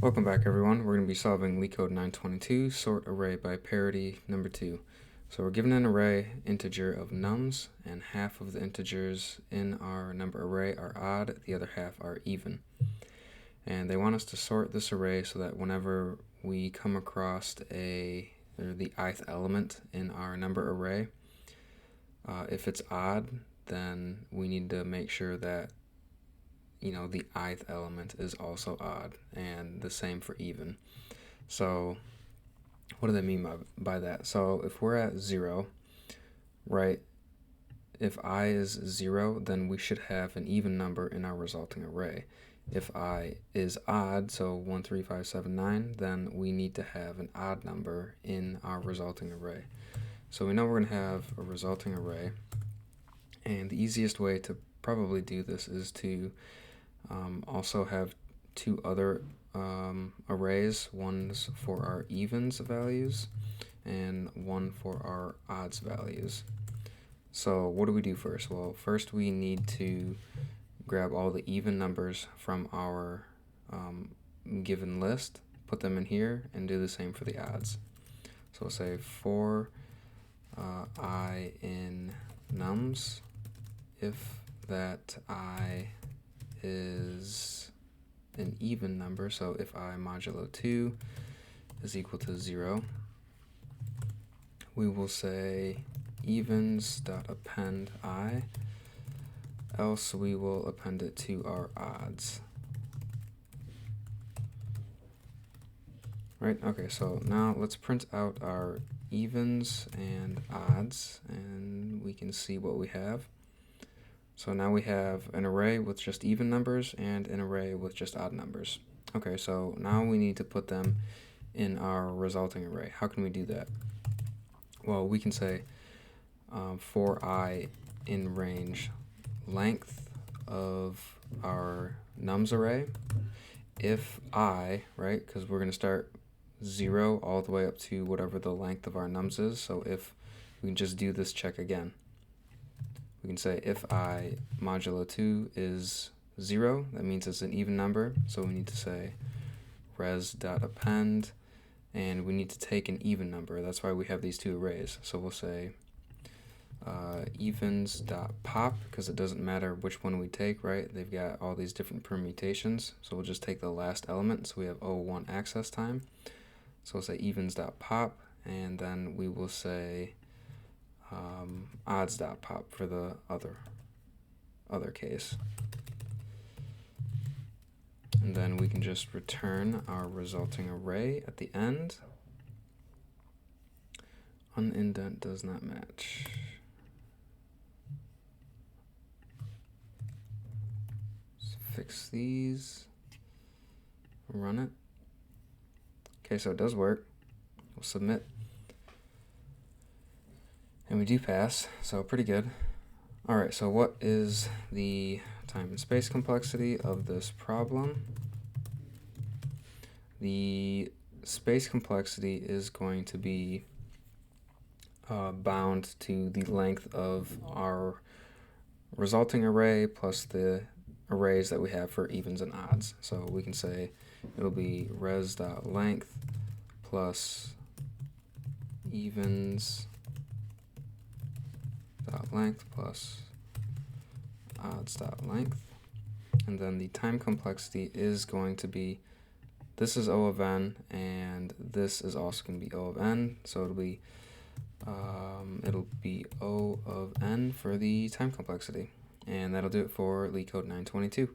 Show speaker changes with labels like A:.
A: Welcome back, everyone. We're going to be solving LeetCode 922, sort array by parity number 2. So we're given an array integer of nums, and half of the integers in our number array are odd, the other half are even. And they want us to sort this array so that whenever we come across the ith element in our number array, if it's odd, then we need to make sure that the ith element is also odd, and the same for even. So what do they mean by that? So if we're at 0, right, if I is 0, then we should have an even number in our resulting array. If I is odd, so 1, 3, 5, 7, 9, then we need to have an odd number in our resulting array. So we know we're going to have a resulting array, and the easiest way to probably do this is to also have two other arrays. One's for our evens values and one for our odds values. So what do we do first? Well, first we need to grab all the even numbers from our given list, put them in here, and do the same for the odds. So we'll say for I in nums, if that I is an even number, so if I modulo 2 is equal to 0, we will say evens.append I, else we will append it to our odds. Right, okay, so now let's print out our evens and odds, and we can see what we have. So now we have an array with just even numbers and an array with just odd numbers. Okay, so now we need to put them in our resulting array. How can we do that? Well, we can say for I in range length of our nums array, if I, right, because we're going to start 0 all the way up to whatever the length of our nums is, so if we can just do this check again. We can say if I modulo 2 is 0, that means it's an even number, so we need to say res.append, and we need to take an even number. That's why we have these two arrays. So we'll say evens.pop, because it doesn't matter which one we take, right? They've got all these different permutations, so we'll just take the last element, so we have O1 access time. So we'll say evens.pop, and then we will say odds.pop for the other case. And then we can just return our resulting array at the end. Unindent does not match. Let's fix these. Run it. Okay, so it does work. We'll submit. And we do pass, so pretty good. All right, so what is the time and space complexity of this problem? The space complexity is going to be bound to the length of our resulting array plus the arrays that we have for evens and odds. So we can say it'll be res.length plus evens length plus odds.length, and then the time complexity is going to be, this is O of n, and this is also going to be O of n, so it'll be O of n for the time complexity. And that'll do it for LeetCode 922.